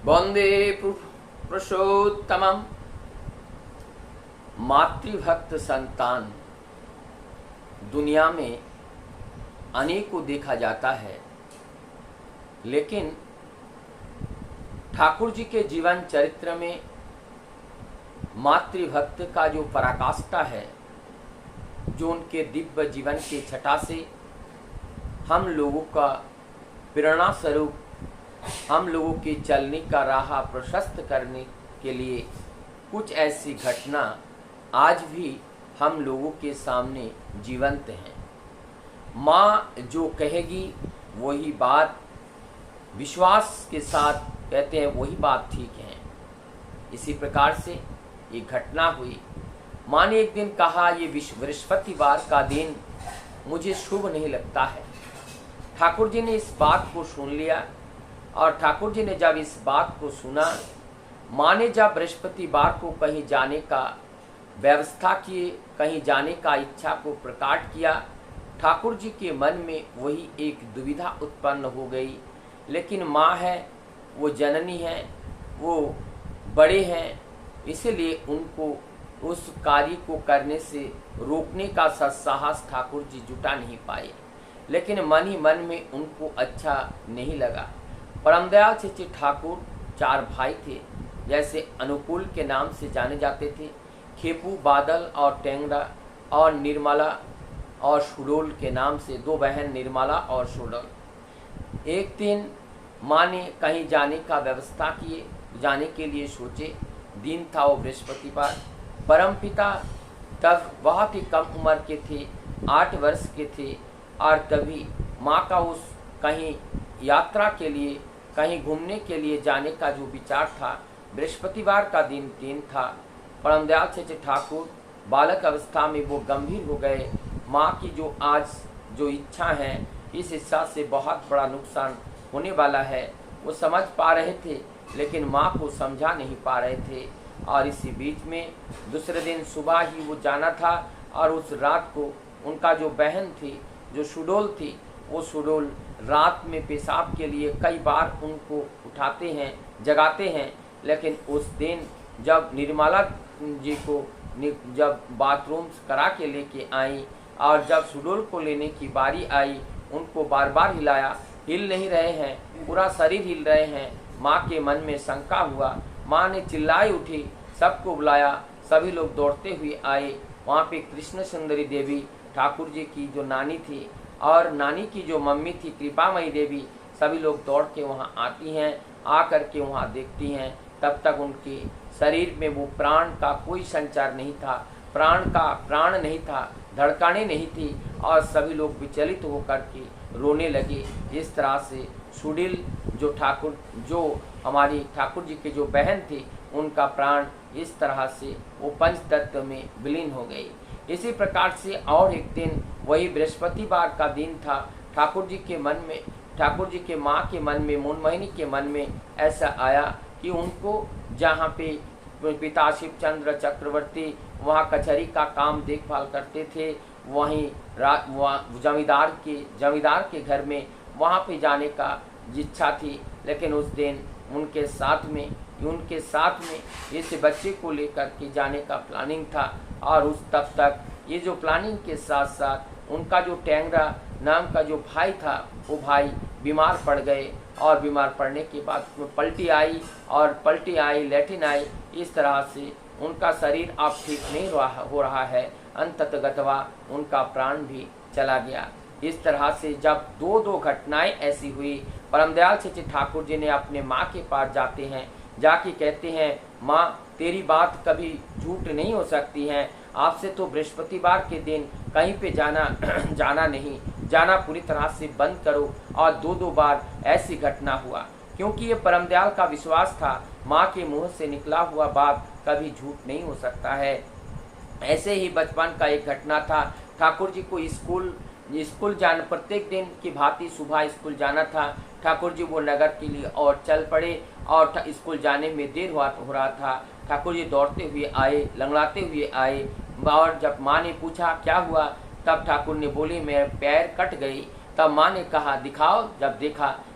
वंदे पुरुषोत्तमं मातृभक्त संतान। दुनिया में अनेकों देखा जाता है, लेकिन ठाकुर जी के जीवन चरित्र में मातृभक्त का जो पराकाष्ठा है, जो उनके दिव्य जीवन के छटा से हम लोगों का प्रेरणा स्वरूप, हम लोगों के चलने का राह प्रशस्त करने के लिए कुछ ऐसी घटना आज भी हम लोगों के सामने जीवंत हैं। माँ जो कहेगी वही बात विश्वास के साथ कहते हैं, वही बात ठीक है। इसी प्रकार से ये घटना हुई। माँ ने एक दिन कहा, ये बृहस्पतिवार का दिन मुझे शुभ नहीं लगता है। ठाकुर जी ने इस बात को सुन लिया, और ठाकुर जी ने जब इस बात को सुना, माँ ने जब बृहस्पतिवार को कहीं जाने का व्यवस्था किए, कहीं जाने का इच्छा को प्रकट किया, ठाकुर जी के मन में वही एक दुविधा उत्पन्न हो गई। लेकिन माँ है, वो जननी है, वो बड़े हैं, इसलिए उनको उस कार्य को करने से रोकने का सत्साहस ठाकुर जी जुटा नहीं पाए। लेकिन मन ही मन में उनको अच्छा नहीं लगा। परमदयाल चेचे ठाकुर 4 भाई थे, जैसे अनुकूल के नाम से जाने जाते थे, खेपू, बादल और टेंगड़ा, और निर्मला और सुडोल के नाम से 2 बहन निर्मला और सुडोल। एक दिन माँ ने कहीं जाने का व्यवस्था किए, जाने के लिए सोचे। दिन था वो बृहस्पतिवार। परमपिता तब बहुत ही कम उम्र के थे, 8 वर्ष के थे, और तभी माँ का उस कहीं यात्रा के लिए, कहीं घूमने के लिए जाने का जो विचार था, बृहस्पतिवार का दिन था। परमदयाल चेचे ठाकुर बालक अवस्था में वो गंभीर हो गए। माँ की जो आज जो इच्छा है, इस इच्छा से बहुत बड़ा नुकसान होने वाला है, वो समझ पा रहे थे, लेकिन माँ को समझा नहीं पा रहे थे। और इसी बीच में दूसरे दिन सुबह ही वो जाना था, और उस रात को उनका जो बहन थी, जो सुडोल थी, वो सुडोल रात में पेशाब के लिए कई बार उनको उठाते हैं, जगाते हैं। लेकिन उस दिन जब निर्मला जी को जब बाथरूम करा के लेके आई, और जब सुडोल को लेने की बारी आई, उनको बार बार हिलाया, हिल नहीं रहे हैं, पूरा शरीर हिल रहे हैं। माँ के मन में शंका हुआ। माँ ने चिल्लाई उठी, सबको बुलाया, सभी लोग दौड़ते हुए आए। वहाँ पे कृष्ण सुंदरी देवी ठाकुर जी की जो नानी थी, और नानी की जो मम्मी थी कृपामयी देवी, सभी लोग दौड़ के वहाँ आती हैं। आ कर के वहाँ देखती हैं, तब तक उनके शरीर में वो प्राण का कोई संचार नहीं था, प्राण नहीं था, धड़कने नहीं थी, और सभी लोग विचलित होकर के रोने लगे। इस तरह से सुडील जो हमारी ठाकुर जी के जो बहन थी, उनका प्राण इस तरह से वो पंच तत्व में विलीन हो गई। इसी प्रकार से और एक दिन वही बृहस्पतिवार का दिन था। ठाकुर जी के मन में, ठाकुर जी के माँ के मन में, मोहनमोहिनी के मन में ऐसा आया कि उनको जहाँ पे पिता शिवचंद्र चक्रवर्ती वहाँ कचहरी का काम देखभाल करते थे, वहीं जमींदार के घर में वहाँ पे जाने का इच्छा थी। लेकिन उस दिन उनके साथ में इस बच्चे को लेकर के जाने का प्लानिंग था। और उस तब तक ये जो प्लानिंग के साथ साथ उनका जो टेंगरा नाम का जो भाई था, वो भाई बीमार पड़ गए, और बीमार पड़ने के बाद पलटी आई, लैट्रिन आई। इस तरह से उनका शरीर अब ठीक नहीं हो रहा है। अंततगतवा उनका प्राण भी चला गया। इस तरह से जब दो घटनाएं ऐसी हुई, परमदयाल चेचे ठाकुर जी ने अपने माँ के पास जाते हैं, जाके कहते हैं, माँ तेरी बात कभी झूठ नहीं हो सकती है, आपसे तो बृहस्पतिवार के दिन कहीं पे जाना नहीं, जाना पूरी तरह से बंद करो। और 2 बार ऐसी घटना हुआ, क्योंकि ये परमदयाल का विश्वास था, माँ के मुंह से निकला हुआ बात कभी झूठ नहीं हो सकता है। ऐसे ही बचपन का एक घटना था। ठाकुर जी को स्कूल जाना, प्रत्येक दिन की भांति सुबह स्कूल जाना था। ठाकुर जी वो नगर के लिए और चल पड़े, और स्कूल जाने में देर हो रहा था। ठाकुर जी दौड़ते हुए आए, लंगड़ाते हुए आए, और जब माँ ने पूछा क्या हुआ, तब ठाकुर ने बोली मेरे पैर कट गई। तब माँ ने कहा दिखाओ। जब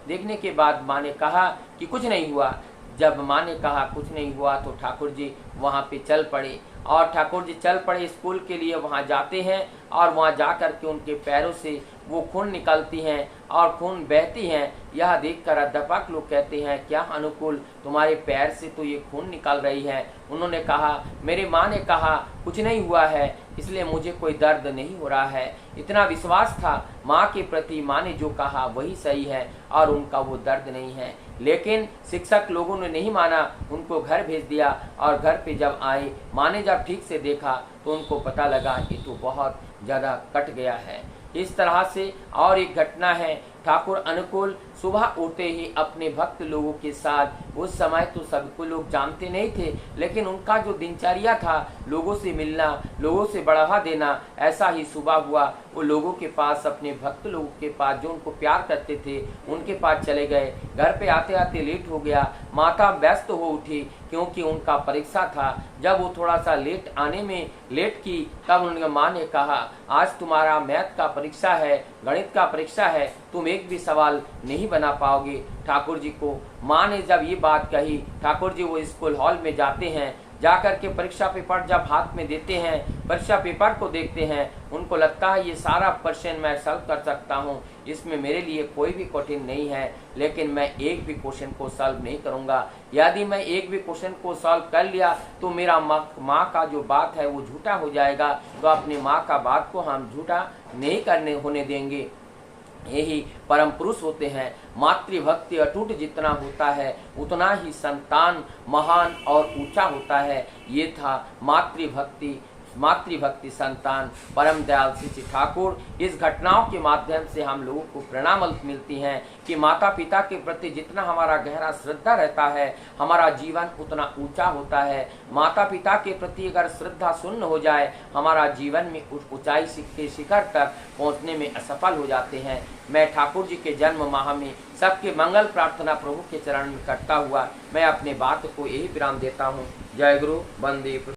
देखने के बाद माँ ने कहा कि कुछ नहीं हुआ। जब माँ ने कहा कुछ नहीं हुआ तो ठाकुर जी वहाँ पे चल पड़े और ठाकुर जी चल पड़े स्कूल के लिए। वहाँ जाते हैं और वहाँ जा कर के उनके पैरों से वो खून निकलती हैं और खून बहती हैं। यह देखकर अध्यापक लोग कहते हैं क्या अनुकूल, तुम्हारे पैर से तो ये खून निकल रही है। उन्होंने कहा मेरी माँ ने कहा कुछ नहीं हुआ है, इसलिए मुझे कोई दर्द नहीं हो रहा है। इतना विश्वास था माँ के प्रति, माँ ने जो कहा वही सही है और उनका वो दर्द नहीं है। लेकिन शिक्षक लोगों ने नहीं माना, उनको घर भेज दिया और घर पे जब आए, माँ ने जब ठीक से देखा तो उनको पता लगा ये तो बहुत ज़्यादा कट गया है। इस तरह से और एक घटना है, ठाकुर अनुकूल सुबह उठते ही अपने भक्त लोगों के साथ, उस समय तो सबको लोग जानते नहीं थे, लेकिन उनका जो दिनचर्या था लोगों से मिलना, लोगों से बढ़ावा देना, ऐसा ही सुबह हुआ। वो लोगों के पास, अपने भक्त लोगों के पास जो उनको प्यार करते थे उनके पास चले गए। घर पे आते आते लेट हो गया, माता व्यस्त हो उठी क्योंकि उनका परीक्षा था। जब वो थोड़ा सा आने में लेट की तब उनके माँ ने कहा आज तुम्हारा मैथ का परीक्षा है, गणित का परीक्षा है, तुम एक भी सवाल नहीं बना पाओगे। ठाकुर जी को माँ ने जब ये बात कही, ठाकुर जी वो स्कूल हॉल में जाते हैं, जाकर के परीक्षा पेपर जब हाथ में देते हैं, परीक्षा पेपर को देखते हैं, उनको लगता है ये सारा क्वेश्चन मैं सॉल्व कर सकता हूँ, इसमें मेरे लिए कोई भी कठिन नहीं है, लेकिन मैं एक भी क्वेश्चन को सॉल्व नहीं करूँगा। यदि मैं एक भी क्वेश्चन को सॉल्व कर लिया तो मेरा माँ का जो बात है वो झूठा हो जाएगा, तो अपनी माँ का बात को हम झूठा नहीं होने देंगे। यही परम पुरुष होते हैं। मातृभक्ति अटूट जितना होता है उतना ही संतान महान और ऊंचा होता है। ये था मातृभक्ति संतान परम दयाल श्री ठाकुर। इस घटनाओं के माध्यम से हम लोगों को प्रेरणा मिलती है कि माता पिता के प्रति जितना हमारा गहरा श्रद्धा रहता है हमारा जीवन उतना ऊंचा होता है। माता पिता के प्रति अगर श्रद्धा शून्य हो जाए हमारा जीवन में उस ऊंचाई के शिखर तक पहुंचने में असफल हो जाते हैं। मैं ठाकुर जी के जन्म माह में सबके मंगल प्रार्थना प्रभु के चरण में करता हुआ मैं अपने बात को यही विराम देता हूँ। जय गुरु, वंदे।